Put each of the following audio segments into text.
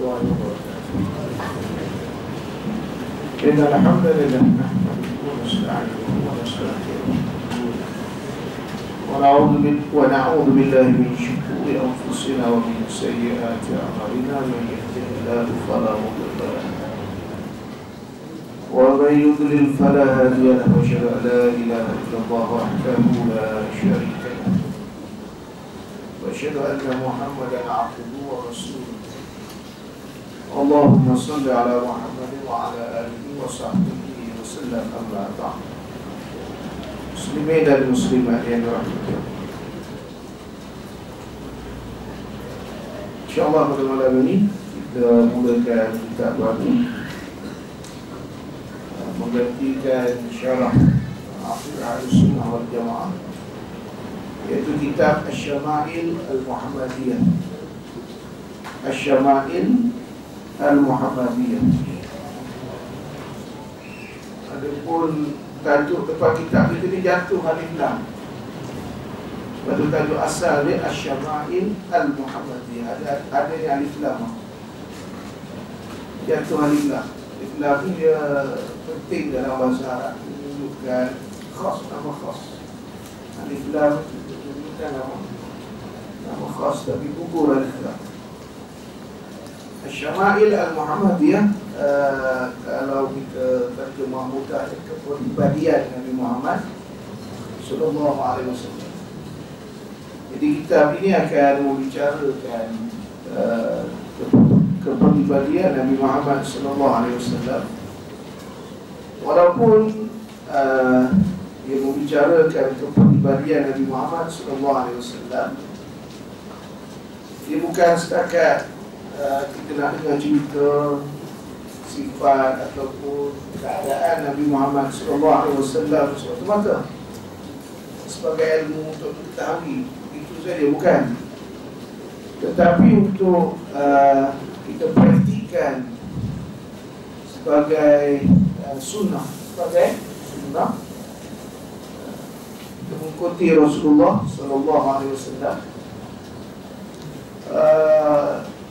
warahmatullahi wabarakatuh. Innal hamdalillah nahmaduhu wa nasta'inuhu wa nastaghfiruh wa na'udzu billahi min shururi anfusina wa min sayyiati a'malina man yahdihillahu fala mudilla lahu wa man yudlil fala hadiya lahu wa ashhadu an la ilaha illallah wahdahu la sharika lahu wa ashhadu anna Muhammadan 'abduhu wa rasuluh. Allahumma salli ala Muhammadin wa ala alihi wa sahbihi wa sallam, amma ba'd. Muslimin dan muslimat yang dirahmati Allah, InsyaAllah pada malam ini kita mulakan kitab baru, menggantikan syarah Aqidah Ahlussunnah wal Jamaah, iaitu kitab Asy-Syama'il Al-Muhammadiyah. Asy-Syama'il Al-Muhammadiyah. Adapun tajuk tempat kitab itu ni jatuh alif lam. Lepas tajuk asal dia Asy-Syama'il Al-Muhammadiyah. Ada yang alif lam. Jatuh alif lam. Alif lam ni dia penting dalam bahasa Arab, menunjukkan khas, nama khas. Alif lam menunjukkan nama khas, tapi gugur alif lam. Asy-Syama'il Al-Muhammadiyah, kalau kita terjemah mudah, kepribadian Nabi Muhammad sallallahu alaihi wasallam. Jadi kitab ini akan membicarakan kepribadian Nabi Muhammad sallallahu alaihi wasallam. Walaupun dia membicarakan kepribadian Nabi Muhammad sallallahu alaihi wasallam, dia bukan setakat kita nak dengar cerita sifat ataupun keadaan Nabi Muhammad sallallahu alaihi wasallam semata-mata sebagai ilmu untuk diketahui, itu saja, bukan. Tetapi untuk kita praktikan sebagai sunnah, kita mengikuti Rasulullah sallallahu alaihi wasallam.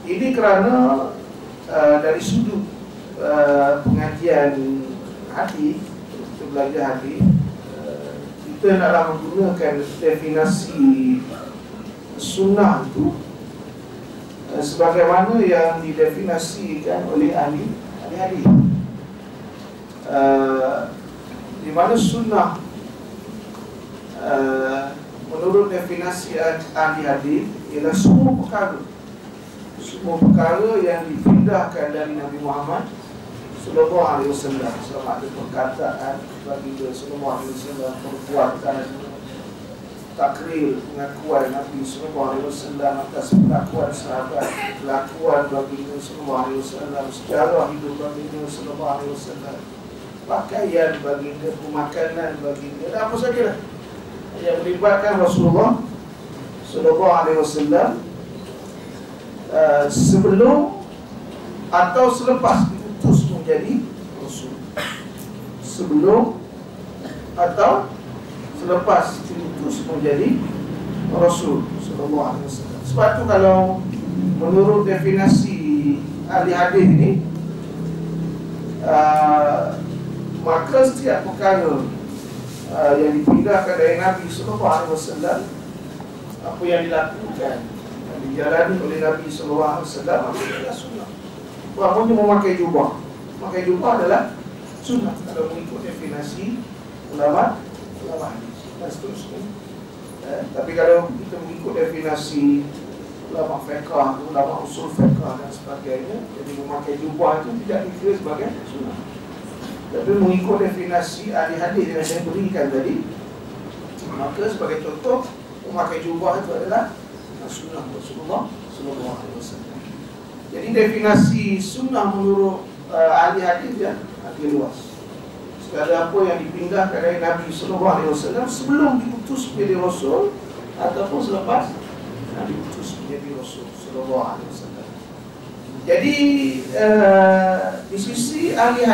Ini kerana dari sudut pengajian hadis, kita belajar hadis, kita naklah menggunakan definisi sunnah itu sebagaimana yang didefinisikan oleh ahli hadis, di mana sunnah menurut definisi ahli hadis ialah semua perkara yang dipindahkan dari Nabi Muhammad sallallahu alaihi wasallam, sama ada perkataan baginda sallallahu alaihi wasallam, perbuatan, takrir, pengakuan Nabi sallallahu alaihi wasallam atas pengakuan sahabat, kelakuan baginda sallallahu alaihi wasallam, sejarah hidup baginda sallallahu alaihi wasallam, pakaian baginda, pemakanan baginda, dan apa sajalah yang melibatkan Rasulullah sallallahu alaihi wasallam sebelum atau selepas diutus menjadi Rasul. Sebelum atau selepas diutus menjadi Rasul sallallahu alaihi wasallam. Sebab tu kalau menurut definisi ahli hadis ini, maka setiap perkara yang dipindahkan dari Nabi sallallahu alaihi wasallam, apa yang dilakukan, dijalani oleh Nabi sallallahu alaihi wasallam, adalah sunnah. Umpamanya memakai jubah. Memakai jubah adalah sunnah kalau mengikut definisi ulama hadis dan seterusnya. Tapi kalau kita mengikut definisi ulama fiqh, ulama usul fiqh dan sebagainya, jadi memakai jubah itu tidak dikira sebagai sunnah. Tapi mengikut definisi ahli hadis yang saya berikan tadi, maka sebagai contoh, memakai jubah itu adalah sunnah Rasulullah sallallahu alaihi wasallam. Jadi definisi sunnah menurut ahli hadis ya agak luas. Segala apa yang dipindahkan dari Nabi sallallahu alaihi wasallam sebelum diutus menjadi Rasul ataupun selepas diutus menjadi Rasul sallallahu alaihi wasallam. Jadi di sisi ahli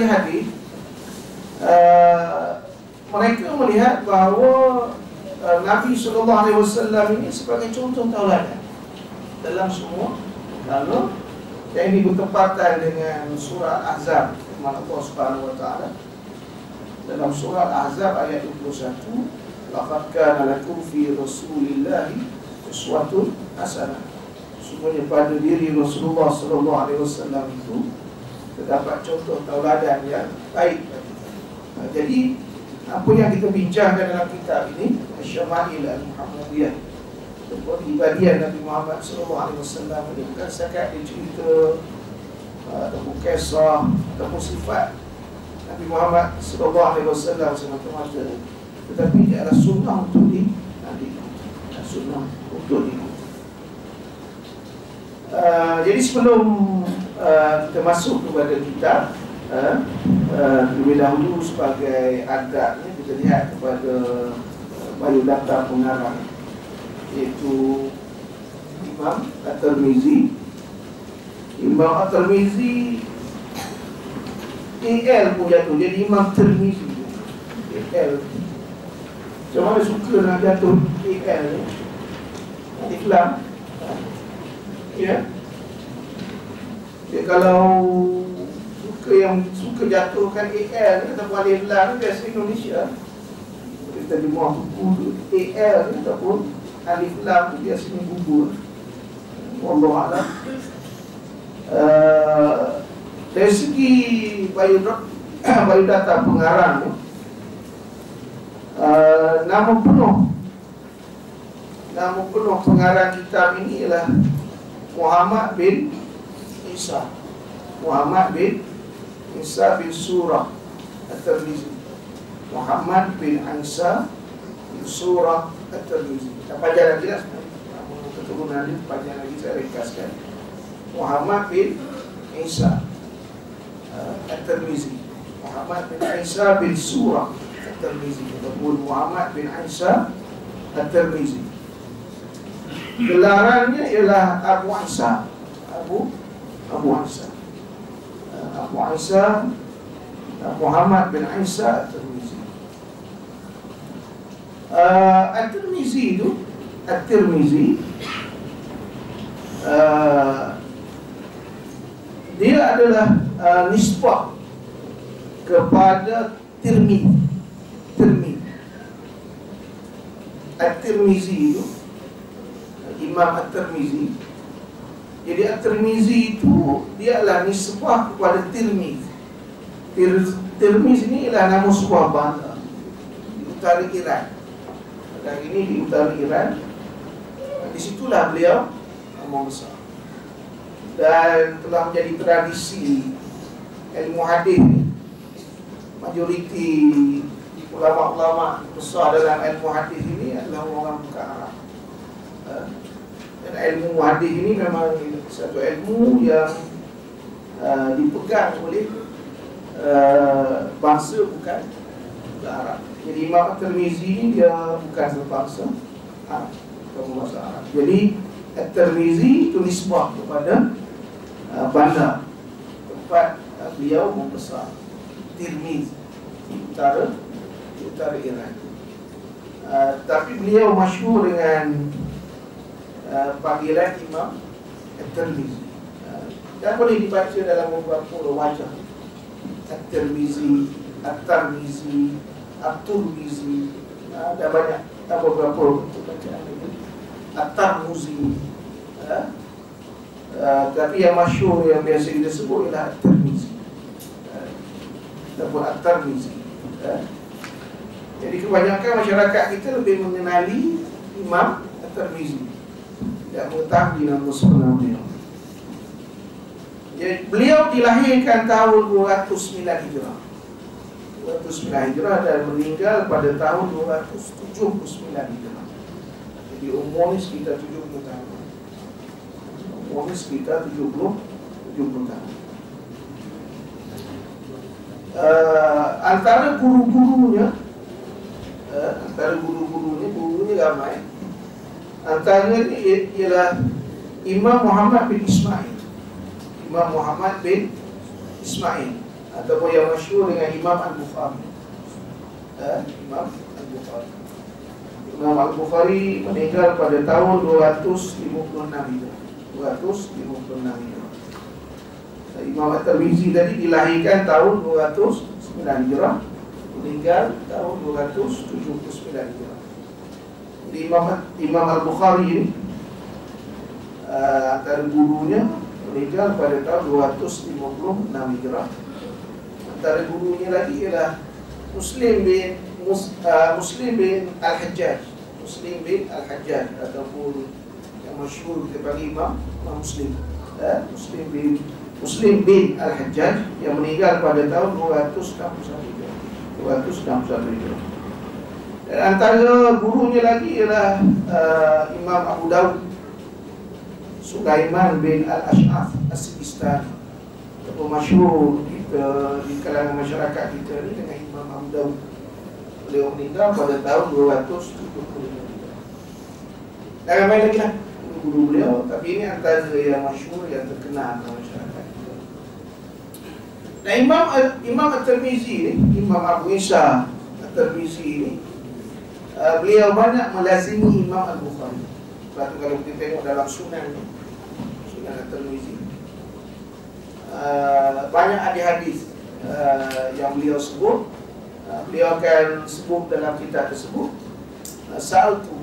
hadis, mereka melihat bahawa Nabi sallallahu alaihi wasallam ini sebagai contoh tauladan. dalam semua agama. Yang ini bertepatan dengan surah Ahzab, firman Allah Subhanahu wa taala dalam surah Ahzab ayat 21, laqad kana lakum fi rasulillahi uswatun hasanah. Sesungguhnya pada diri Rasulullah sallallahu alaihi wasallam itu terdapat contoh tauladan yang baik. Jadi apa yang kita bincangkan dalam kitab ini, Syama'il al-Muhammadiyah, kepribadian Nabi Muhammad SAW, ini bukan setakat dia cerita ataupun kisah ataupun sifat Nabi Muhammad SAW semata-mata, tetapi dia adalah sunnah untuk diikuti, sunnah untuk diikuti. Jadi sebelum kita masuk kepada kitab, terlebih dahulu sebagai adabnya kita lihat kepada biodata pengarang, iaitu Imam At-Tirmizi. Imam At-Tirmizi AL pun jatuh, jadi Imam Tirmizi AL. Macam mana suka nak jatuh AL ni? Alif Lam. Ya. Dia kalau suka jatuhkan AL ni ataupun Alif Lam ni biasa Indonesia. Kita terjemah buku AL ni ataupun Alif Lam ni biasanya gugur. Wallahu a'lam. Dari segi biodata pengarang ni, nama penuh pengarang kitab ini ialah Muhammad bin Isa. Muhammad bin Isa bin Surah At-Tirmizi. Muhammad bin Isa bin Surah At-Tirmizi. Tak panjang lagi lah sebenarnya, keturunan dia panjang lagi, saya ringkaskan. Muhammad bin Isa At-Tirmizi, Muhammad bin Isa bin Surah At-Tirmizi, ataupun Muhammad bin Isa At-Tirmizi. Gelarannya ialah Abu Isa. Abu Isa Muhammad bin Isa At-Tirmizi. At-Tirmizi itu dia adalah nisbah kepada Tirmidzi. At-Tirmizi itu Imam At-Tirmizi. Jadi At-Tirmizi itu dia adalah nisbah kepada Tirmidzi. Tirmidzi ini ialah nama sebuah bandar di utara Iran. Dan ini di utara Iran. Di situlah beliau membesar. Dan telah menjadi tradisi ilmu hadis. Majoriti ulama-ulama besar dalam ilmu hadis ini adalah orang bukan Arab. Dan ilmu hadis ini memang satu ilmu yang dipegang oleh bangsa bukan Arab. Jadi Imam At-Tirmizi ini dia bukan berbangsa Arab, bukan berbangsa Arab. Jadi At-Tirmizi itu nisbah kepada bandar tempat beliau membesar, Tirmizi, di utara Iran. Tapi beliau masyhur dengan panggilan Imam At-Tirmizi, dan boleh dibaca dalam beberapa wajah. At-Tirmizi, At-Tirmizi, At-Turmizi, ada banyak, ada beberapa bentuk bacaan ini. At-Tirmizi, tapi yang masyhur yang biasa kita sebut ialah At-Tirmizi ataupun At-Tirmizi. Jadi kebanyakan masyarakat kita lebih mengenali Imam At-Tirmizi, tidak mengetahui nama sebenar beliau. Jadi, beliau dilahirkan tahun 209 Hijrah. 209 Hijrah dan meninggal pada tahun 279 Hijrah. Jadi umurnya sekitar 70 tahun. Umurnya sekitar 70 tahun. Antara guru-gurunya, gurunya ramai. Antaranya ialah Imam Muhammad bin Ismail. Imam Muhammad bin Ismail, ataupun yang masyhur dengan Imam Al-Bukhari. Imam Al-Bukhari meninggal pada tahun 256 Hijrah. 256 Hijrah. Imam At-Tirmizi tadi dilahirkan tahun 209 Hijrah, meninggal tahun 279 Hijrah. Jadi Imam Al-Bukhari ini antara gurunya meninggal pada tahun 256 Hijrah. Antara gurunya lagi ialah Muslim bin Al-Hajjaj. Muslim bin Al-Hajjaj ataupun yang masyhur kita panggil Imam Muslim. Muslim bin Al-Hajjaj yang meninggal pada tahun 261 Hijrah. Dan antara gurunya lagi ialah Imam Abu Dawud, Sulaiman bin Al-Ash'af As-Sijistani, atau masyhur kita di kalangan masyarakat kita ni dengan Imam Abu Dawud. Beliau meninggal pada tahun 275. Dan ramai lagi lah guru beliau, tapi ini antara yang masyhur, yang terkenal dalam masyarakat kita. Nah, Imam At-Tirmizi ni, Imam Abu Isa At-Tirmizi ni, beliau banyak melazimi Imam Al-Bukhari. Sebab tu kalau kita tengok dalam Sunan At-Tirmizi, banyak hadis yang beliau sebut. Beliau akan sebut dalam kitab tersebut, Sa'altu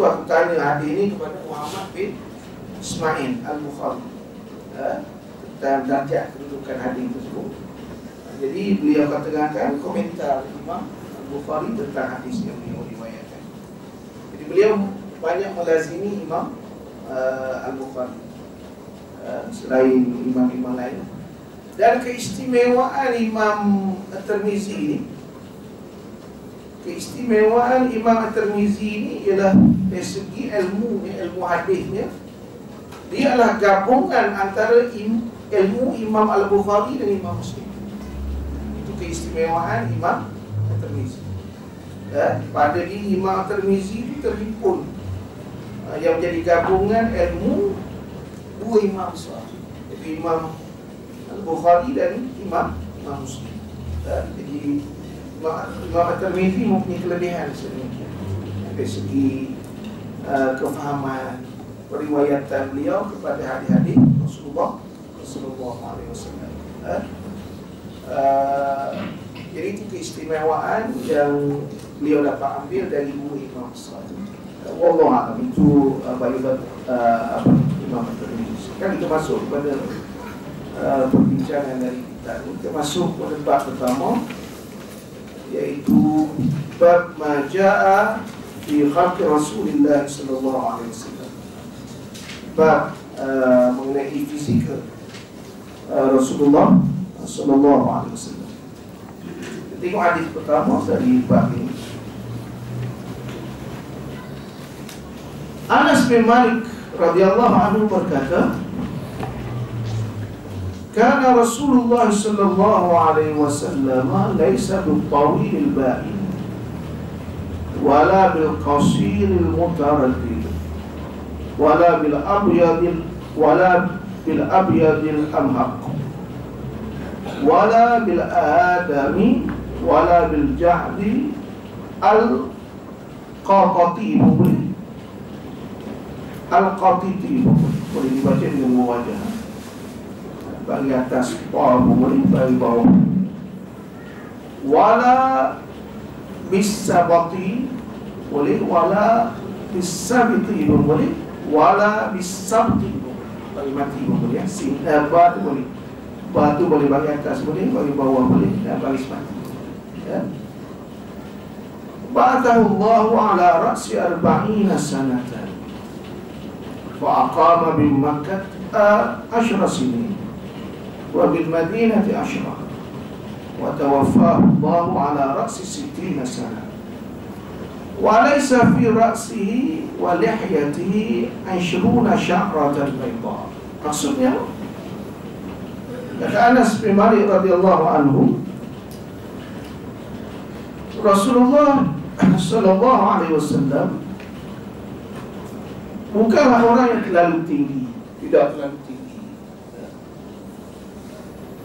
aku tanya hadis ini kepada Muhammad bin Ismail Al-Bukhari tentang darjat kedudukan hadis tersebut. Jadi beliau katakan komentar Imam Al-Bukhari tentang hadis yang beliau riwayatkan. Jadi beliau banyak melazimi Imam Al-Bukhari selain imam-imam lain. Dan keistimewaan Imam At-Tirmizi ini, ialah dari segi ilmu hadisnya, dia adalah gabungan antara ilmu Imam Al-Bukhari dan Imam Muslim. Itu keistimewaan Imam At-Tirmizi. Pada diri Imam At-Tirmizi itu terhimpun yang menjadi gabungan ilmu dua imam besar, iaitu Imam Al-Bukhari dan Imam Muslim. Jadi Imam At-Tirmizi mempunyai kelebihan sedemikian dari segi kefahaman periwayatan beliau kepada hadis-hadis Rasulullah SAW. Jadi itu keistimewaan yang beliau dapat ambil dari dua imam besar. Wallahu a'lam. Itu bagi Imam At-Tirmizi. Sekarang kita masuk kepada perbincangan dari kita. Kita masuk pada bab pertama, iaitu bab maja'a fi khalqi Rasulullah sallallahu alaihi wasallam. Bab mengenai fizikal Rasulullah sallallahu alaihi wasallam. Kita tengok hadis pertama dari bab ini. Anas bin Malik radhiyallahu anhu berkata, kana Rasulullah sallallahu alaihi wasallam laisa bil-tawil al-ba'in wala bil-qasir al-mutaraddid wala bil-abyad al-amhaq wala bil-adami wala bil-ja'di al-qatati boleh dibaca dengan wajah. Bagi atas boleh, bagi bawah. Wala bisabati boleh, wala bisabiti boleh, wala bisabti bagi mati boleh. Batu boleh, batu boleh bagi atas boleh, bagi bawah boleh, dan bagi mati. Ba'athahu Allahu ala ra'si 40 sanatan fa'aqama bi Makkah 10 sinin wa bil Madinah 10 wa tawaffahu Allahu ala ra'si 60 sana wa laysa fi ra'sihi wa lihyatihi 20 sya'ratan bayda. Maksudnya, kata Anas bin Malik radhiyallahu anhu, Rasulullah sallallahu alaihi wasallam bukanlah orang yang terlalu tinggi, tidak terlalu tinggi,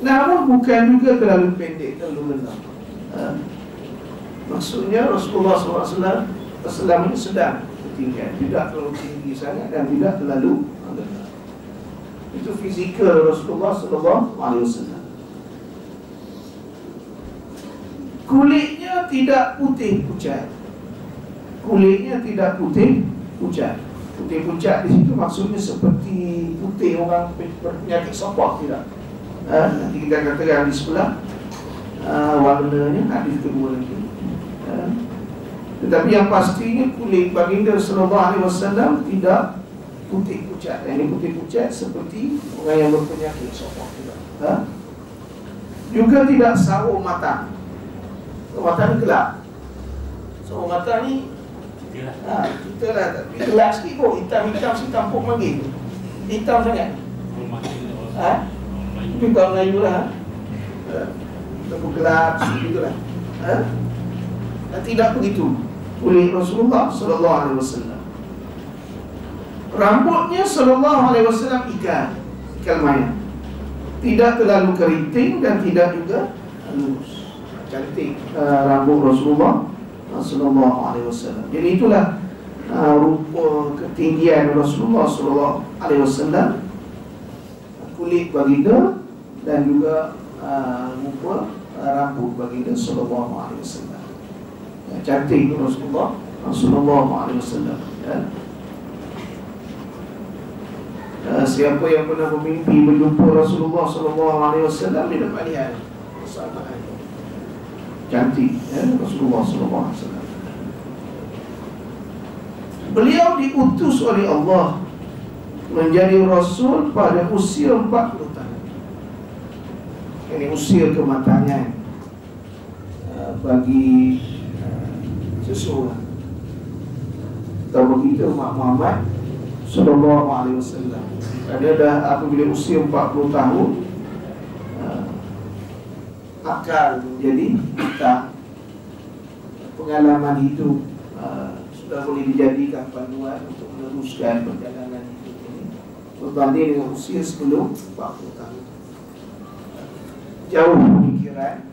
namun bukan juga terlalu pendek, terlalu rendah. Maksudnya Rasulullah SAW ini sedang, ketinggian, tidak terlalu tinggi sangat dan tidak terlalu rendah. Itu fizikal Rasulullah SAW. Kulitnya tidak putih pucat. Kulitnya tidak putih pucat. Putih pucat di situ maksudnya seperti putih orang berpenyakit sopok, tidak. Nanti kita katakan di sebelah warnanya hadis kedua lagi. Tetapi yang pastinya kulit baginda sallallahu alaihi wasallam tidak putih pucat. Ini putih pucat seperti orang yang berpenyakit sopok, tidak. Juga tidak sawo mata. Mata ni gelap. Sawo mata ni kita lah tapi gelap sikit kok, hitam-hitam sikit tampuk manggil. Hitam sangat. Tapi kalau Melayu lah tampuk gelap sikit gitulah. Tidak begitu oleh Rasulullah sallallahu alaihi wasallam. Rambutnya sallallahu alaihi wasallam ikan maya. Tidak terlalu keriting dan tidak juga halus. Cantik rambut Rasulullah sallallahu alaihi wasallam. Jadi itulah rupa ketinggian Rasulullah sallallahu alaihi wasallam, kulit baginda dan juga rupa rambut baginda sallallahu alaihi wasallam. Cantik Rasulullah sallallahu alaihi wasallam. Siapa yang pernah bermimpi berjumpa Rasulullah sallallahu alaihi wasallam dia dapat lihat persamaan cantik Rasulullah sallallahu alaihi wasallam. Beliau diutus oleh Allah menjadi rasul pada usia 40 tahun. Ini usia kematangan bagi seseorang. Tahu begitu umat Muhammad sallallahu alaihi wasallam. Ada dah apabila usia 40 tahun akal menjadi kita, pengalaman hidup sudah boleh dijadikan panduan untuk meneruskan perjalanan hidup ini berbanding dengan usia sebelum 40 tahun. Jauh pemikiran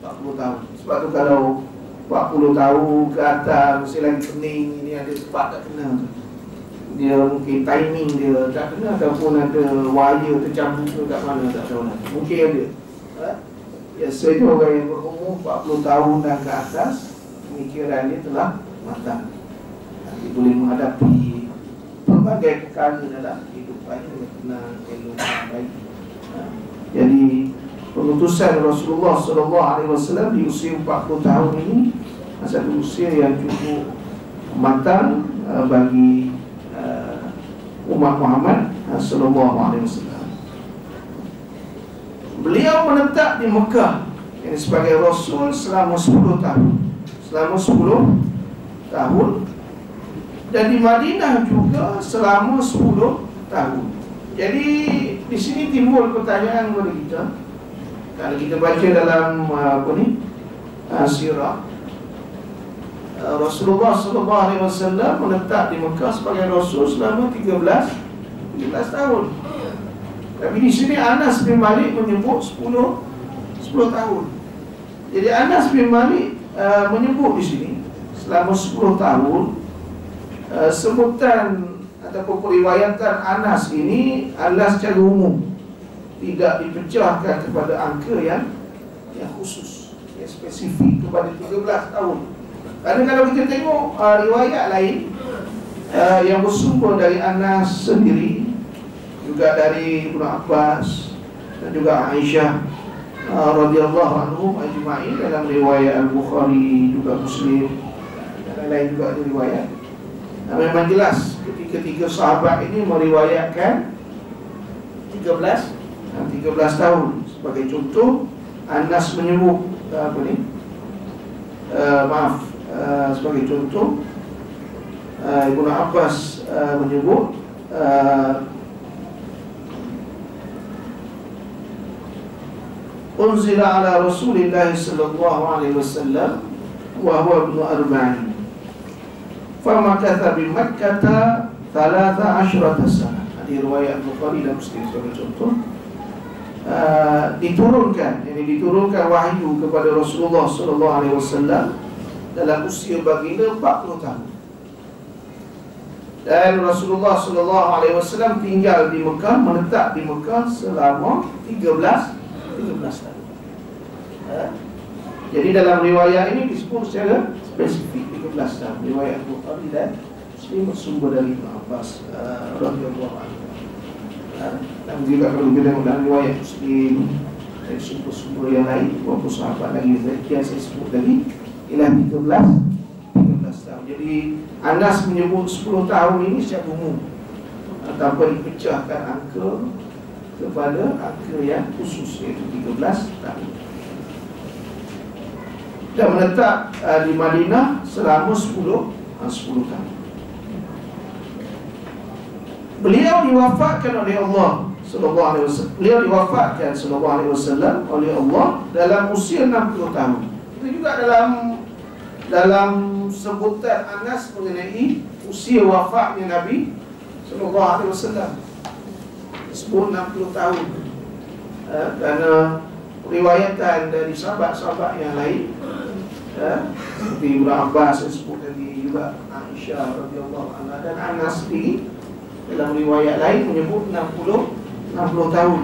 40 tahun. Sebab tu kalau 40 tahun ke atas masih lagi pening, ini ada sebab tak kena. Dia mungkin timing dia tak kena, ataupun ada wire tercambung ke kat mana tak tahu lah. Mungkin ada. Biasanya orang yang berumur 40 tahun dan ke atas, pemikiran dia telah matang. Dia boleh menghadapi berbagai perkara dalam kehidupan yang tenang, elok dan baik. Jadi pengutusan Rasulullah SAW di usia 40 tahun ini satu usia yang cukup matang bagi umat Muhammad SAW. Beliau menetap di Mekah ini sebagai Rasul selama 10 tahun. Selama 10 tahun. Dan di Madinah juga selama 10 tahun. Jadi di sini timbul pertanyaan kepada kita. Kalau kita baca dalam sirah, Rasulullah SAW menetap di Mekah sebagai Rasul selama 13 tahun. Tapi di sini Anas bin Malik menyebut 10 tahun. Jadi Anas bin Malik menyebut di sini selama 10 tahun. Sebutan ataupun periwayatan Anas ini adalah secara umum, tidak dipecahkan kepada angka yang khusus, yang spesifik kepada 13 tahun. Karena kalau kita tengok riwayat lain yang bersumber dari Anas sendiri, juga dari Ibnu Abbas dan juga Aisyah radhiyallahu anhum ajma'in, dalam riwayat Al-Bukhari juga Muslim dan lain juga ada riwayat. Memang jelas ketiga sahabat ini meriwayatkan 13 tahun. Sebagai contoh, Anas menyebut sebagai contoh, Ibnu Abbas menyebut unzila ala Rasulillah sallallahu alaihi wasallam wa huwa ibnu arba'in famakatha bi Makkah 13 sana. Di riwayat Bukhari dan Muslim sebagai contoh, diturunkan wahyu kepada Rasulullah sallallahu alaihi wasallam dalam usia baginda 40 tahun. Dan Rasulullah SAW tinggal di Mekah, menetap di Mekah selama 13 tahun. Jadi dalam riwayat ini disebut secara spesifik 13 tahun. Riwayat Bukhari dan Muslim bersumber dari Ibn Abbas radhiyallahu anhu. Dan juga kalau kita tengok dalam riwayat Muslim dari sumber-sumber yang lain, beberapa sahabat lagi yang saya sebut tadi, ialah 13 tahun. Jadi Anas menyebut 10 tahun ini secara umum, tanpa dipecahkan angka kepada angka yang khusus, iaitu 13 tahun. Dan menetap di Madinah selama 10 tahun. Beliau diwafatkan oleh Allah sallallahu alaihi wasallam. Beliau diwafatkan sallallahu alaihi wasallam oleh Allah dalam usia 60 tahun. Itu juga dalam sebutan Anas mengenai usia wafatnya Nabi sallallahu alaihi wasallam. Sebut 60 tahun. Kerana riwayatan dari sahabat-sahabat yang lain, seperti Ibn Abbas yang sebut tadi, juga Aisyah radhiyallahu anha dan Anas sendiri dalam riwayat lain menyebut 60 tahun.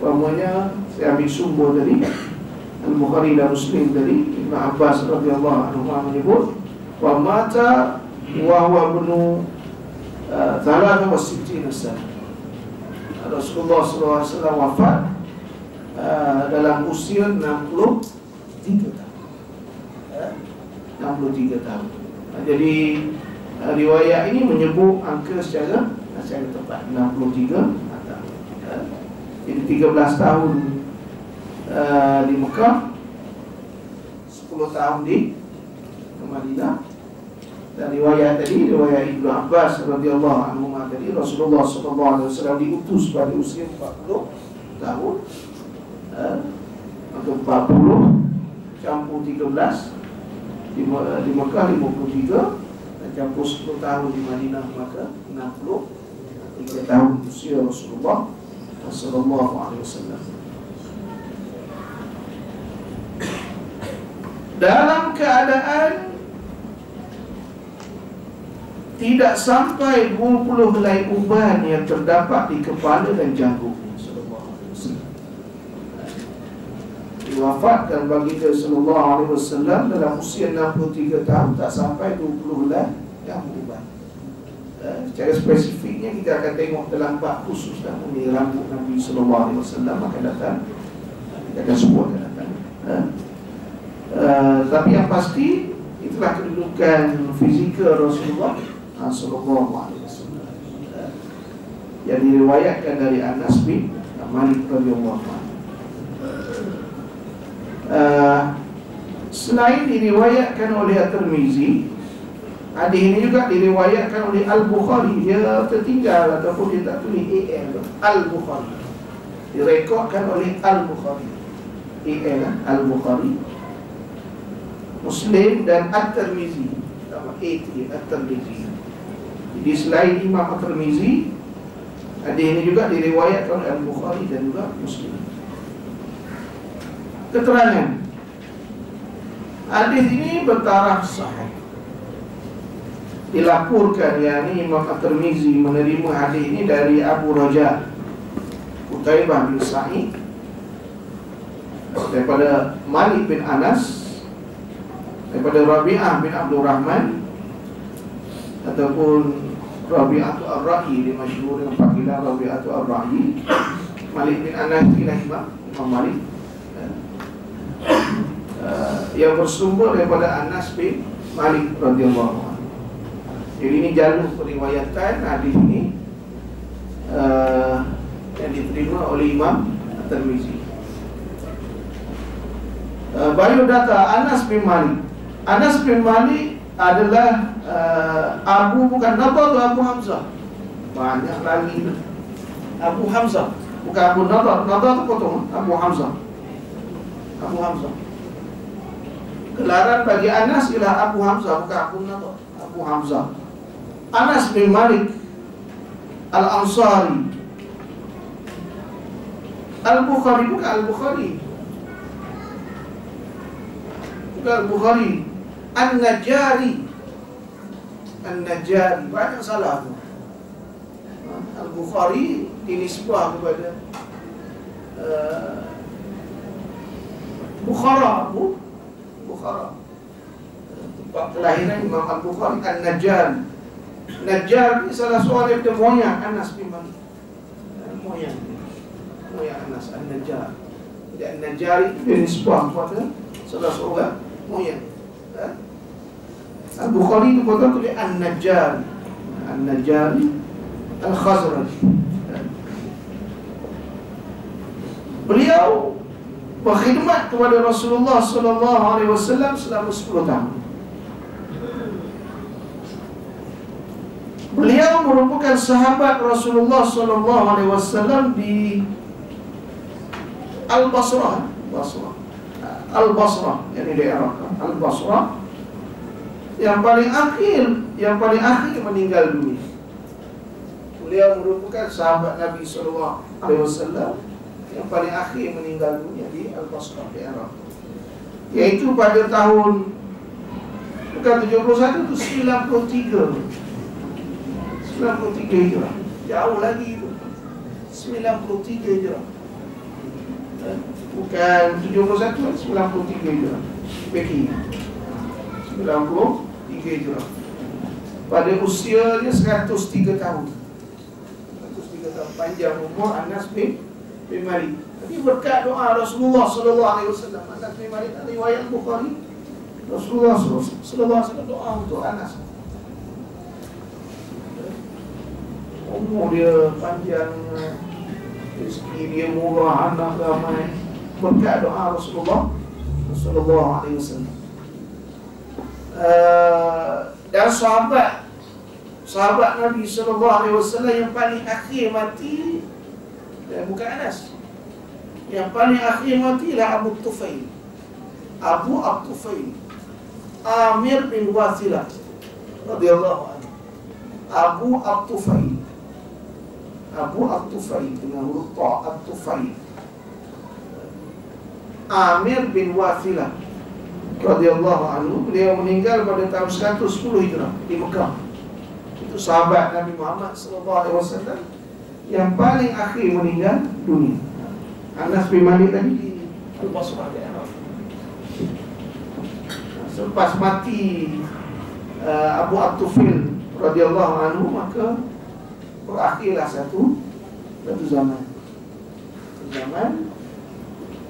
Umpamanya saya ambil sumber tadi Al-Bukhari dan Muslim tadi, Ibn Abbas radhiyallahu anhu menyebut wa mata wa huwa ibnu 63 sana. Rasulullah SAW wafat dalam usia 63 tahun. 63 tahun. Jadi riwayat ini menyebut angka secara tepat 63 tahun. Jadi 13 tahun di Mekah, 10 tahun di Madinah. Dan riwayat tadi, riwayat Ibnu Abbas radhiyallahu anhu tadi, Rasulullah SAW diutus pada usia 40 tahun. Maka 40 campur 13 di Mekah 53, dan campur 10 tahun di Madinah, maka 63 tahun usia Rasulullah sallallahu alaihi wasallam. Dalam keadaan tidak sampai 20 helai uban yang terdapat di kepala dan janggutnya sallallahu alaihi wasallam. Diwafatkan baginda sallallahu alaihi wasallam dalam usia 63 tahun, tak sampai 20 helai yang uban. Secara spesifiknya kita akan tengok dalam bab khusus mengenai rambut Nabi sallallahu alaihi wasallam akan datang. Kita akan sebut akan datang. Tapi yang pasti itulah kedudukan fizikal Rasulullah sallallahu alaihi wasallam yang diriwayatkan dari Anas bin Malik radhiyallahu anhu. Selain diriwayatkan oleh At-Tirmizi, hadis ini juga diriwayatkan oleh Al-Bukhari. Dia tertinggal ataupun dia tak tulis Al-Bukhari, direkodkan oleh Al-Bukhari, Al-Bukhari, Muslim dan At-Tirmizi. At-Tirmizi. Jadi selain Imam At-Tirmizi, hadis ini juga diriwayatkan oleh Al-Bukhari dan juga Muslim. Keterangan hadis ini bertaraf sahih. Dilaporkan yakni Imam At-Tirmizi menerima hadis ini dari Abu Raja Qutaibah bin Sa'id daripada Malik bin Anas, daripada Rabi'ah bin Abdul Rahman ataupun Rabi'atu Ar-Ra'i, dia masyhur dengan panggilan Rabi'atu Ar-Ra'i. Malik bin Anas ialah Imam Malik yang bersumber daripada Anas bin Malik radhiyallahu anhu. Jadi ini jalur periwayatan hadis ini yang diterima oleh Imam At-Tirmizi. Biodata Anas bin Malik. Anas bin Malik adalah Abu, bukan Nadar, Abu Hamzah. Banyak lagi Abu Hamzah, bukan Abu Nadar. Nadar itu potong, Abu Hamzah. Abu Hamzah. Gelaran bagi Anas ialah Abu Hamzah, bukan Abu Nadar. Abu Hamzah. Anas bin Malik Al-Ansari. Al-Bukhari, bukan Al-Bukhari, bukan Al-Bukhari, An-Najari. An-Najjari. Banyak salah tu. Al-Bukhari dinisbah kepada Bukhara. Bukhara, tempat kelahiran Imam Al-Bukhari. An-Najjar. Najjar ni salah seorang daripada moyang Anas bin Malik. Moyang Anas, An-Najjar. Jadi An-Najjari itu dia nisbah kepada salah seorang moyang. Al-Bukhari itu kata tu dia An-Najjar. An-Najjari Al-Khazraj. Beliau berkhidmat kepada Rasulullah sallallahu alaihi wasallam selama 10 tahun. Beliau merupakan sahabat Rasulullah sallallahu alaihi wasallam di Al-Basrah. Al-Basrah, yakni daerah Al-Basrah yang paling akhir meninggal dunia. Beliau merupakan sahabat Nabi sallallahu alaihi wasallam yang paling akhir meninggal dunia di Al-Basrah daerah, iaitu pada tahun bukan 71 tu 93 Hijrah. Jauh lagi itu 93 Hijrah, bukan 71, 93 Hijrah. Beki 93 Hijrah. Pada usianya 103 tahun. 103 tahun panjang umur Anas bin Malik. Tapi berkat doa Rasulullah sallallahu alaihi wasallam, Anas bin Malik, riwayat Bukhari, Rasulullah sallallahu alaihi wasallam doa untuk Anas. Umur dia panjang, rezeki dia murah, anak ramai, berkat doa Rasulullah sallallahu alaihi wasallam. Dan sahabat Nabi sallallahu alaihi wasallam yang paling akhir mati, bukan Anas. Yang paling akhir mati ialah Abu Tufail. Abu Tufail Amir bin Wathilah radhiyallahu anhu. Abu Tufail dengan huruf ta, Tufail. Amir bin Wathilah radhiyallahu anhu. Beliau meninggal pada tahun 110 Hijrah di Mekah. Itu sahabat Nabi Muhammad sallallahu alaihi wasallam yang paling akhir meninggal dunia. Anas bin Malik tadi di Al-Basrah daerah. Selepas mati Abu Tufail radhiyallahu anhu, maka berakhirlah satu zaman.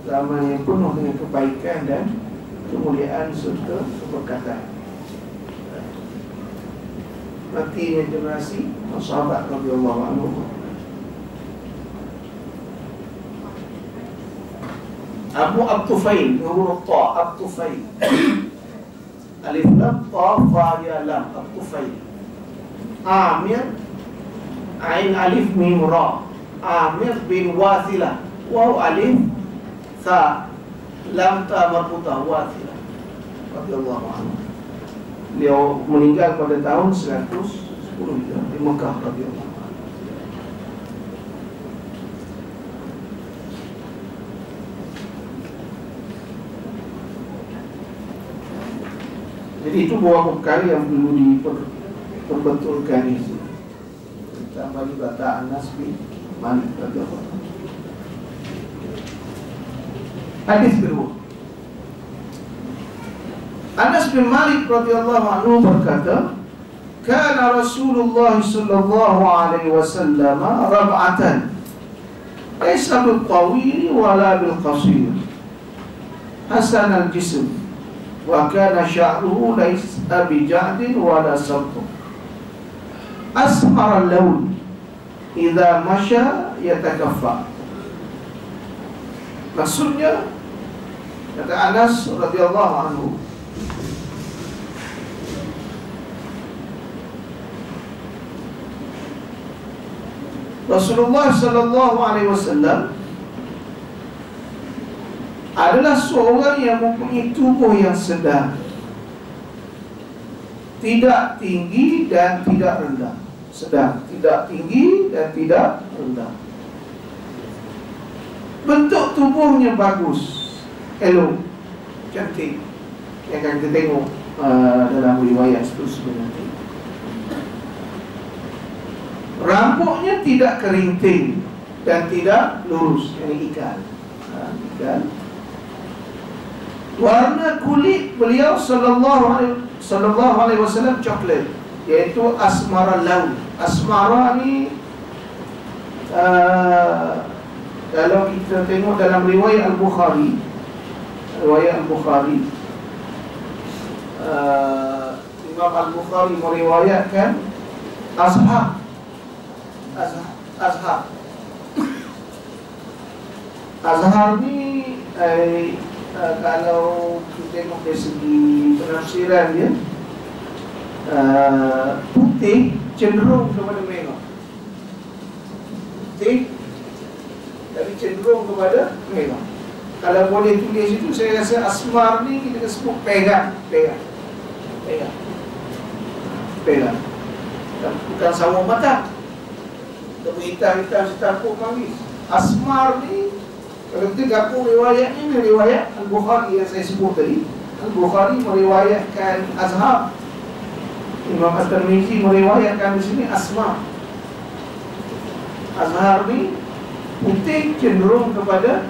Zaman yang penuh dengan kebaikan dan kemuliaan serta keberkatan. Matinya generasi sahabat radhiyallahu anhu. Abu Tufail, huruf ta, Tufail. Alif lam ta fa ya lam, Tufail. Amir ain alif mim ra. Amir bin Wathilah. Waw alif tha lam ta marbuta Wathilah radhiyallahu anhu. Beliau meninggal pada tahun 110 Hijrah di Mekah radhiyallahu anhu. Jadi itu beberapa perkara yang perlu diperbetulkan di sini. Tambah juga Anas bin Malik radhiyallahu anhu. Hadis kedua. Anas bin Malik radhiyallahu anhu berkata, "Kana Rasulullah sallallahu alaihi wasallam rab'atan, laysa bil tawil wala bil qasir, hasan al jism, wa kana sya'ruhu laysa bi ja'din wala sabt, asmar al lawn, idza masya yatakaffa." Maksudnya, kata Anas radhiyallahu anhu, Rasulullah sallallahu alaihi wasallam adalah seorang yang mempunyai tubuh yang sedang, tidak tinggi dan tidak rendah. Sedang, tidak tinggi dan tidak rendah. Bentuk tubuhnya bagus, elok, cantik. Yang akan kita tengok dalam riwayat seterusnya nanti. Rambutnya tidak keriting dan tidak lurus, ini ikal. Ikal. Warna kulit beliau sallallahu alaihi wasallam coklat, yaitu asmara laun. Asmara ni kalau kita tengok dalam riwayat Al-Bukhari, Imam Al-Bukhari meriwayatkan Azhar. Azhar ni kalau kita tengok dari segi penafsiran dia, putih cenderung kepada merah. Putih tapi cenderung kepada merah. Kalau boleh tulis itu, saya rasa asmar ni kita sebut perak. Bukan sawo matang. Tapi hitam-hitam setapuk manis. Asmar ni, kalau kita gabung riwayat ni, riwayat Al-Bukhari yang saya sebut tadi. Al-Bukhari meriwayatkan Azhar, Imam At-Tirmizi meriwayatkan di sini asmar. Azhar ni putih cenderung kepada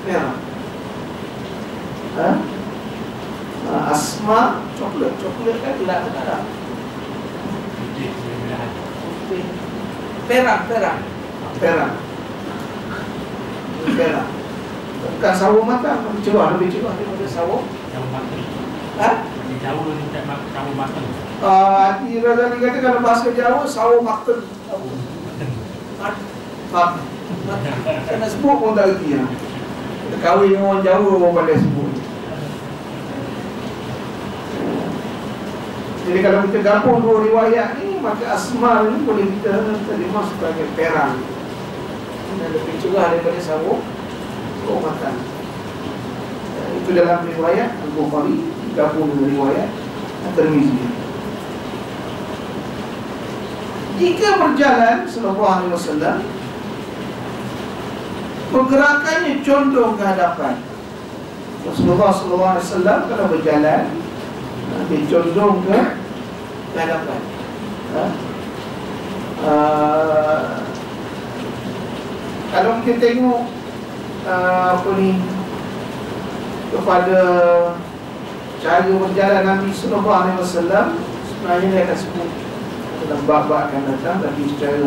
merah. Asma coklat kan tidak ada. Perang. Bukan sawo matang, lebih cerah daripada sawo. Jauh lebih sawo matang. Hati Razali kata kalau bahasa Jawa sawo matang. Saya nak sebut pun tak erti. Kita kahwin dengan orang Jawa, orang pandai sebut. Jadi kalau kita gabung dua riwayat ni, maka asmar ni boleh kita terima sebagai perang. Dan lebih cerah daripada sawo matang. Itu dalam riwayat Al-Bukhari, gabung dengan riwayat At-Tirmizi. Jika berjalan sallallahu alaihi wasallam, pergerakannya condong ke hadapan. Rasulullah sallallahu alaihi wasallam kalau berjalan, dia condong ke hadapan. Kalau kita tengok kepada cara berjalan Nabi sallallahu alaihi wasallam, sebenarnya dia akan sebut dalam bab-bab akan datang, tapi secara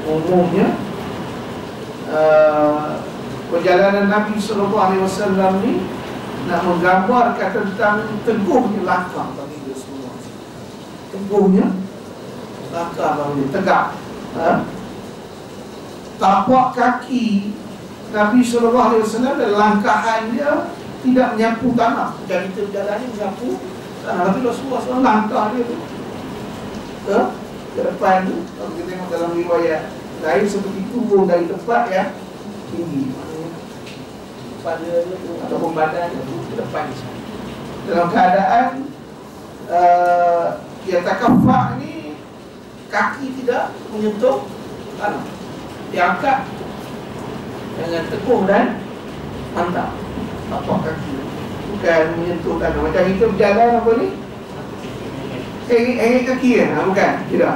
umumnya perjalanan Nabi sallallahu alaihi wasallam ni nak menggambarkan tentang teguhnya langkah bagi dia semua. Teguhnya langkah bagi dia, tegak. Tapak kaki Nabi sallallahu alaihi wasallam dan langkahan dia tidak menyapu tanah. Jadi kita berjalan ni menyapu tanah, tapi Rasulullah SAW langkah dia tu ke depan tu. Kalau kita tengok dalam riwayat lain, seperti turun dari tempat yang tinggi, pada dia tu ataupun badan dia tu ke depan ni. Dalam keadaan yang takaffa ni, kaki tidak menyentuh tanah, diangkat dengan teguh dan mantap. Tapak kaki bukan menyentuh tanah. Macam kita berjalan apa ni, hengit kaki kan? Bukan, tidak.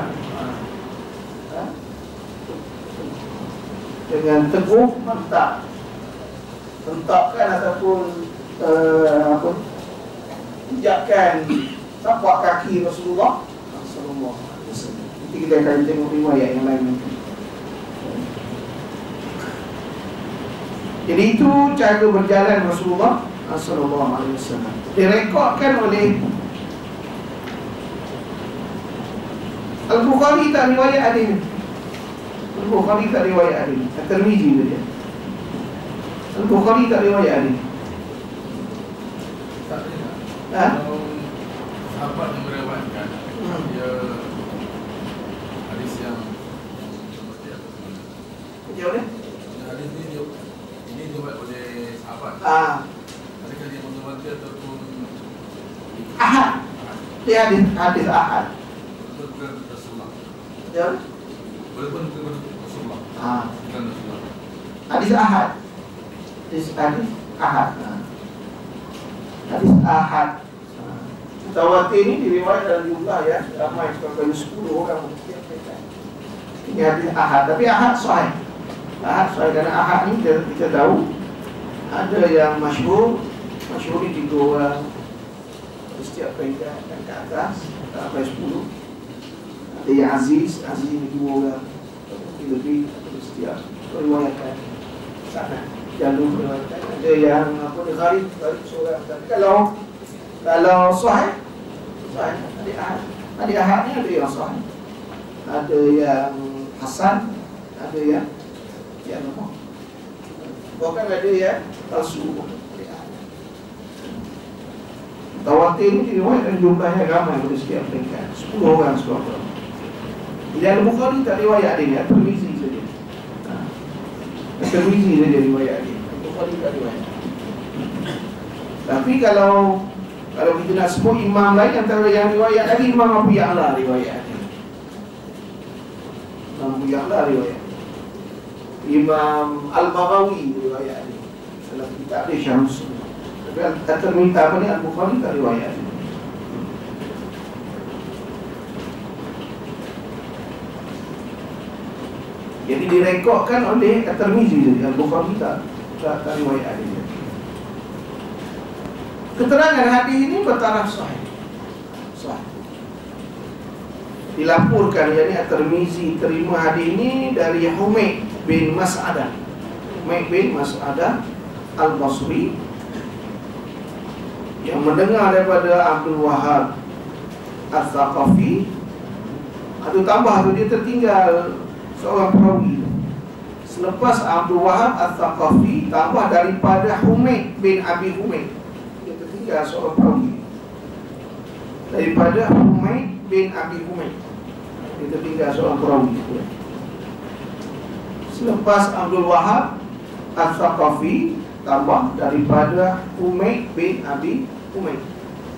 Dengan teguh, mantap, hentakkan ataupun pijakkan tapak kaki Rasulullah sallallahu alaihi wasallam. Nanti kita akan tengok riwayat yang lain. Jadi itu cara berjalan Rasulullah sallallahu alaihi wasallam. Direkodkan oleh Al-Bukhari, tak riwayat hadis. Al-Bukhari tak riwayat hadis. At-Tirmizi dia. Al-Bukhari tak riwayat hadis. Kalau sahabat yang meriwayatkan, dia hadis yang seperti apa? Macam mana? Hadis ni dia dibuat oleh sahabat. Adakah dia mengawal ataupun ahad? Dia hadis ahad. Bukan Rasulullah. Ya. Walaupun bukan Rasulullah. Bukan Rasulullah. Hadis ahad. Hadis ahad. Hadis ahad. Mutawatir ni diriwayatkan dalam jumlah ya ramai, sekitar 10 orang menyampaikan. Ini hadis ahad, tapi ahad sahih. Ahad sahih, karena ahad ni kita tahu ada yang masyhur ni 3 orang setiap peringkat dan ke atas, tak sampai 10. Ada yang aziz ni 2 orang, lebih setiap periwayatan sana jalur periwayatan. Ada yang gharib seorang. Tapi kalau sahih ada ahad ni, ada yang sahih, ada yang hasan, ada yang lemah, bahkan ada yang palsu. Tawatir ni diriwayatkan jumlahnya ramai pada setiap peringkat, 10 orang seorang. Yang Bukhari tak riwayat dia, At-Tirmizi saja. At-Tirmizi saja riwayat dia, Bukhari tak riwayat. Tapi kalau kita nak sebut imam lain antara yang riwayat lagi, Imam Abu Ya'la riwayat dia. Imam Abu Ya'la riwayat. Imam Al-Baghawi riwayat dia. Dalam kitab dia Syarh Sunnah. At-Tirmizi apa ni, Al-Bukhari tak riwayat. Jadi direkodkan oleh At-Tirmizi, Al-Bukhari tak riwayat dia. Keterangan hadis ini bertaraf sahih. Dilaporkan, yakni At-Tirmizi terima hadis ini dari Humaid bin Mas'adah. Humaid bin Mas'adah Al-Basri, yang mendengar daripada Abdul Wahab Al-Thaqafi. Ada tambah tu, dia tertinggal seorang perawi. Selepas Abdul Wahab Al-Thaqafi, tambah daripada Humaid bin Abi Humaid. Dia tertinggal seorang perawi daripada Humaid bin Abi Humaid. Dia tertinggal seorang perawi. Selepas Abdul Wahab Al-Thaqafi, tambah daripada Humaid bin Abi Humaid.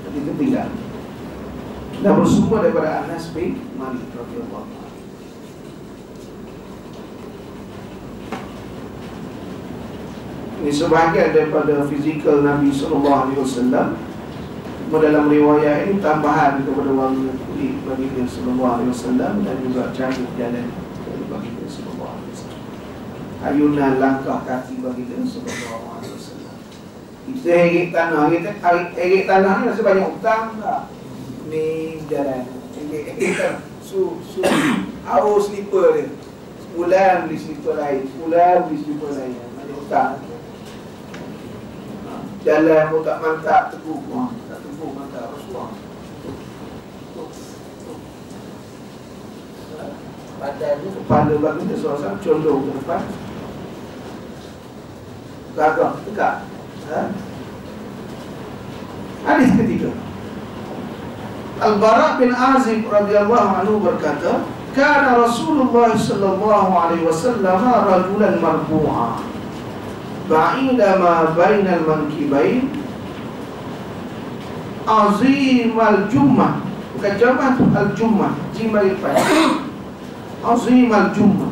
Jadi tertinggal. Dan bersumber daripada Anas bin Malik radhiyallahu anhu. Ini sebahagian daripada fizikal Nabi SAW. Dalam riwayat ini tambahan kepada warna kulit baginda SAW dan juga cara jalan baginda SAW, ayunan langkah kaki baginda SAW. Kita herit tanah, herit tanah ni rasa banyak hutang tak? Ni jalan herit tanah, harus slipper dia. Sebulan beli slipper lain, sebulan beli slipper lain, banyak hutang. Jalan pun tak mantap, teguh. Tak teguh, mantap, Rasulullah. Badannya, kepala baginda SAW condong ke depan, gagah, tegak. Hadis ketiga, Al-Bara' bin Azib radhiyallahu anhu berkata, kana Rasulullah sallallahu alaihi wasallam rajulan marbu'a ba'ida ma bainal mankibain azimal jummah. Bukan jamah tu, al-jummah, jim bagi depan. Azimal jummah,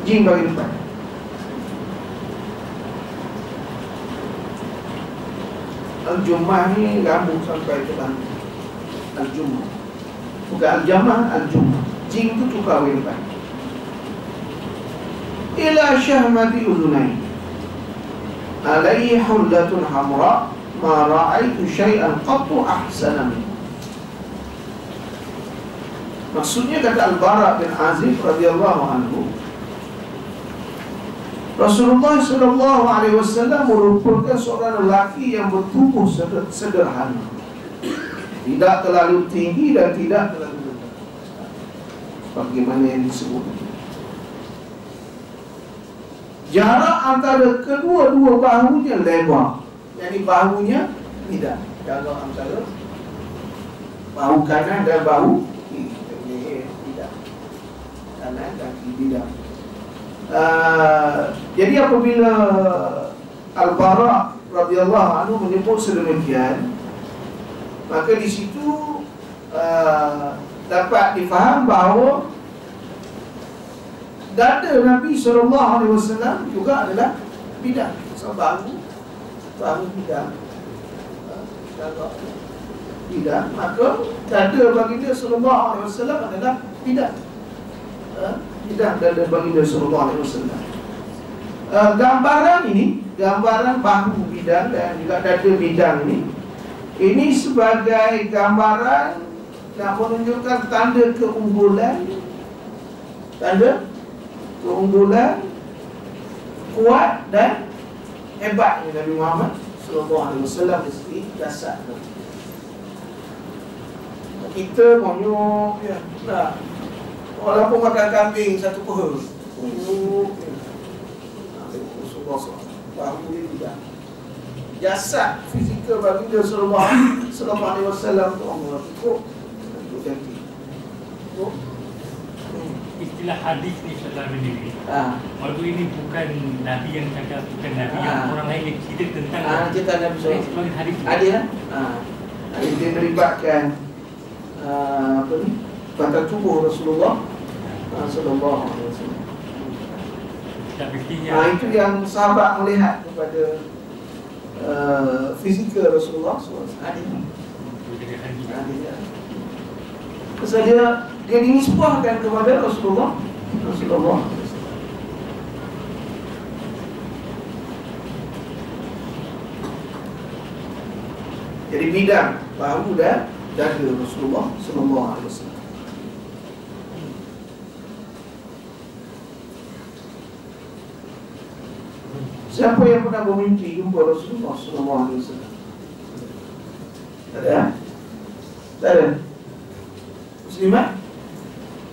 jim bagi depan. Al-jummah ni rambut sampai ke bangku. Al-jummah, bukan al-jamah, al-jummah. Jim tu tukar bagi depan. Ila syahmati udhunai alaihi hullatun hamra ma ra'aitu syai'an qattu ahsana min. Maksudnya, kata Al-Bara' bin Azib radhiyallahu anhu, Rasulullah SAW merupakan seorang lelaki yang bertubuh sederhana, tidak terlalu tinggi dan tidak terlalu rendah, bagaimana yang disebut. Jarak antara kedua-dua bahunya lebar, jadi bahunya tidak. Jarak antara bahu kanan dan bahu kiri tidak, kanan dan kiri tidak. Jadi apabila Al-Bara' radhiyallahu anhu menyebut sedemikian, maka di situ dapat difaham bahawa dada Nabi SAW juga adalah bidang. So, bahu bidang, maka dada baginda SAW adalah bidang. bidang dada baginda sallallahu alaihi wasallam. Gambaran ini, gambaran bahu bidang dan juga dada bidang ini sebagai gambaran yang menunjukkan tanda keunggulan, kuat dan hebatnya Nabi Muhammad sallallahu alaihi wasallam dari segi jasad. Kita monyok ya. Nah, walaupun makan kambing satu pohon. Bahu dia tidak. Jasad fizikal baginda sallallahu alaihi wasallam tu Allah ikut ganti. Istilah hadis ni saudara berdiri. Waktu ini bukan Nabi yang cakap, bukan Nabi yang orang lain yang cerita tentang cerita Nabi sebagai hadis. Ada lah. Dia melibatkan apa ni? Batang tubuh Rasulullah sallallahu alaihi wasallam. Itu yang sahabat melihat kepada fizikal Rasulullah SAW. Pasal dia dinisbahkan kepada Rasulullah. Jadi bidang bahu dan dada Rasulullah sallallahu alaihi wasallam. Siapa yang pernah bermimpi jumpa Rasulullah sallallahu alaihi wasallam? Tak ada? Tak ada? Muslimat?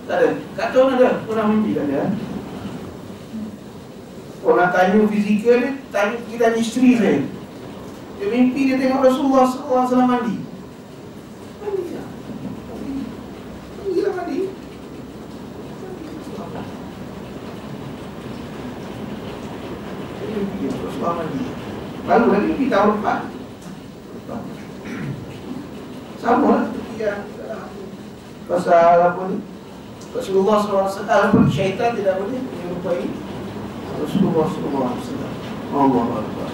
Tak ada? Kata orang ada? Pernah mimpi tak ada? Orang tanya fizikal ni, kita tanya isteri saya. Dia mimpi dia tengok Rasulullah sallallahu alaihi wasallam mandi. Mandi lah. Mandi lah mandi. Rasulullah mandi. Baru lagi mimpi tahun lepas. Sama lah seperti yang pasal apa ni, Rasulullah SAW, syaitan tidak boleh menyerupai Rasulullah SAW. Allah Akbar.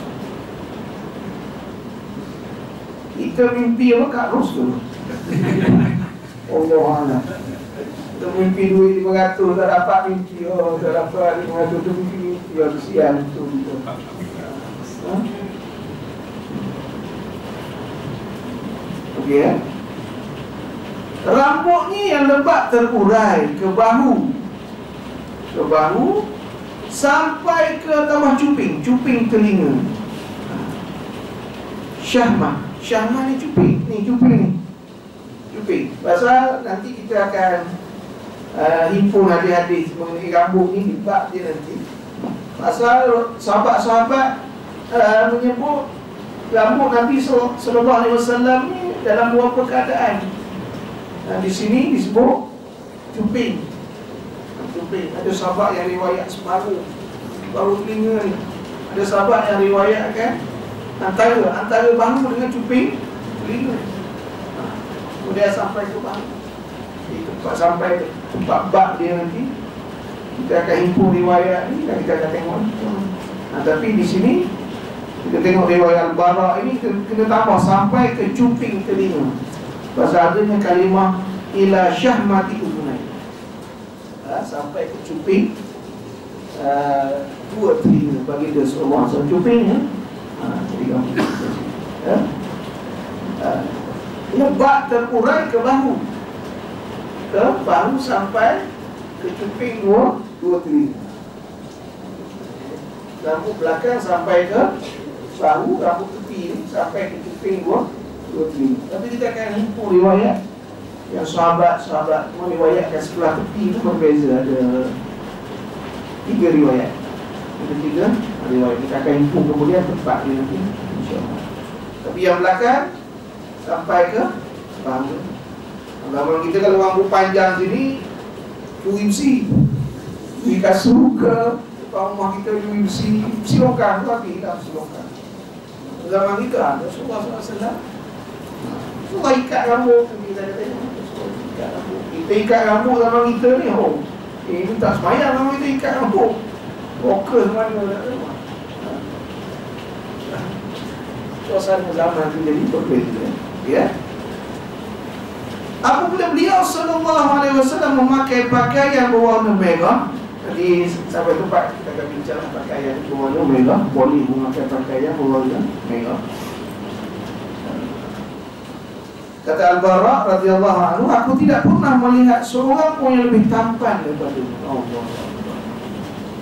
Kita mimpi apa Kak Ros tu? Allah Allah. Kita mimpi duit 500 tak dapat mimpi. Tak dapat 500 tu mimpi. Ya kesian tu. Okey ya. Rambutnya yang lebat terurai ke bahu, sampai ke bawah cuping telinga. Syahmah ni cuping ni. Pasal nanti kita akan himpun hadis-hadis mengenai rambut ni di bab dia nanti. Pasal sahabat-sahabat menyebut rambut Nabi sallallahu alaihi wasallam ni dalam beberapa keadaan. Di sini disebut cuping. Ada sahabat yang riwayat separuh baru telinga ni. Ada sahabat yang riwayatkan antara bahu dengan cuping telinga. Kemudian sampai ke bahu. Sampai tempat bab dia nanti. Kita akan himpun riwayat ni dan kita akan tengok. Tapi di sini kita tengok riwayat Al-Bara ini kena tambah sampai ke cuping telinga. Pasal adanya kalimah ila syahmati udunai, sampai ke cuping dua telinga baginda sallallahu alaihi wasallam. Cupingnya lebat terurai ke bahu sampai ke cuping dua telinga. Rambut belakang sampai ke bahu, rambut tepi sampai ke cuping dua telinga. Tapi kita akan himpun riwayat yang sahabat meriwayatkan sebelah tepi itu berbeza. Ada 3 riwayat. Ada 3 riwayat. Kita akan himpun kemudian tempat dia nanti, insyaAllah. Tapi yang belakang sampai ke bahu. Kalau kita kalau rambut panjang sini UMC, kasut ke rumah kita UMC longkang tu lagi dah longkang. Zaman kita Rasulullah SAW suka ikat rambut. Kita ikat rambut zaman kita ni, itu tak semayang kalau kita ikat rambut. Fokus mana nak rumah. Suasana zaman tu jadi berbeza. Ya. apabila beliau sallallahu alaihi wasallam memakai pakaian berwarna merah. Jadi sampai tempat kita akan bincang pakaian berwarna merah, boleh memakai pakaian berwarna merah. Kata Al-Bara radhiyallahu anhu, aku tidak pernah melihat seorang pun yang lebih tampan daripada Allah.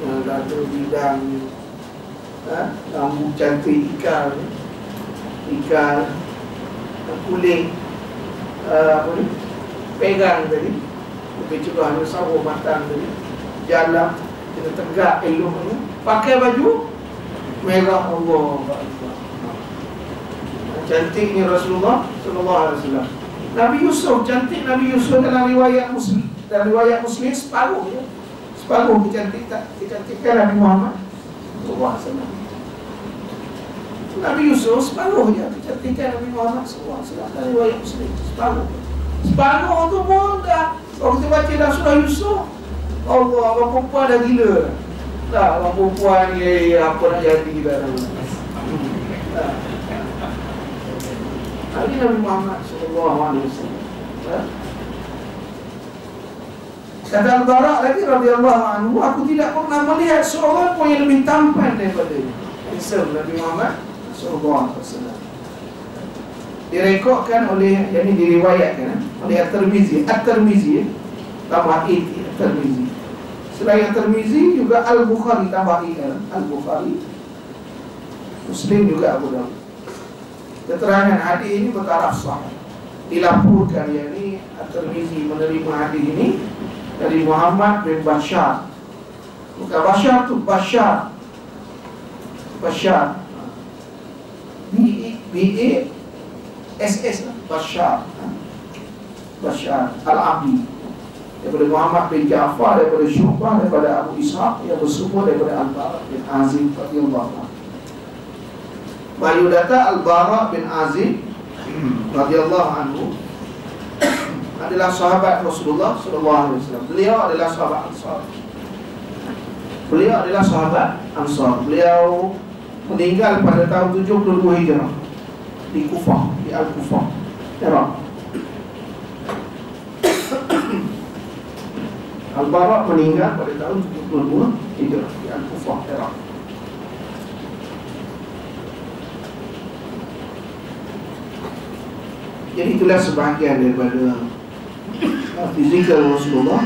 Yang ada bidang rambut cantik ikan kulit apa ni, pegang tadi, lebih cerah ni, sawah matang tadi, jalan kita tegak elok ni, pakai baju merah. Allah cantiknya Rasulullah sallallahu alaihi wasallam. Nabi Yusuf, cantik Nabi Yusuf dalam riwayat Muslim, separuh ya, separuh kecantikan Nabi Muhammad sallallahu alaihi wasallam. Nabi Yusuf separuhnya kecantikan Nabi Muhammad sallallahu alaihi wasallam dalam riwayat Muslim, separuh tu pun dah. Kalau kita baca dah surah Yusuf, Allah, orang perempuan dah gila dah. Orang perempuan ni apa nak jadi dah. Ini Nabi Muhammad sallallahu alaihi wasallam. Kata Al-Bara lagi radhiyallahu anhu, aku tidak pernah melihat seorang pun yang lebih tampan daripada Nabi Muhammad sallallahu alaihi wasallam. Direkodkan oleh, yang ini diriwayatkan oleh At-Tirmizi, tambah At-Tirmizi. Selain At-Tirmizi juga Al-Bukhari, tambah Al-Bukhari, Muslim juga Abu Dawud. Keterangan hadis ini bertaraf sahih. Dilaporkan, yakni At-Tirmizi menerima hadis ini dari Muhammad bin Bashar. Bukan Bashar tu, Bashar B-A-S-S Bashar Al-Abdi, daripada Muhammad bin Ja'far, daripada Syu'bah, daripada Abu Ishaq, yang bersumber daripada Al-Bara bin Azib radhiyallahu anhu. Biodata Al-Bara bin Azib radhiyallahu anhu adalah sahabat Rasulullah sallallahu alaihi wasallam. Beliau adalah sahabat Ansar. Beliau meninggal pada tahun 72 Hijrah di Kufah, di Al-Kufah, Iraq. Al-Bara meninggal pada tahun 72 Hijrah di Al-Kufah, Iraq. Jadi itulah sebahagian daripada fizikal Rasulullah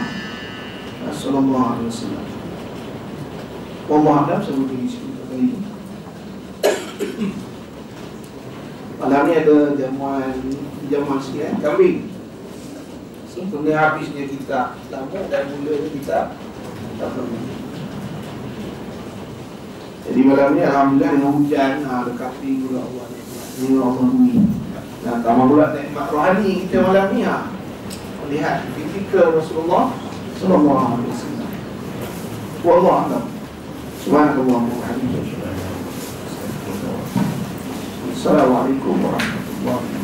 sallallahu alaihi wasallam. Wallahu a'lam sampai di sini kali ini. Malam ni ada jamuan sekian kambing. Sebenarnya habisnya kita lama dan mulanya kita tak perlu. Jadi malam ni alhamdulillah dengan hujan dekat pula Allah ni Allah ni. Nah, tambah pula nikmat rohani kita malam ni melihat fikir Rasulullah sallallahu alaihi wasallam. Wallahu a'lam. Subhanallah wa bihamdihi. Assalamualaikum warahmatullahi wabarakatuh.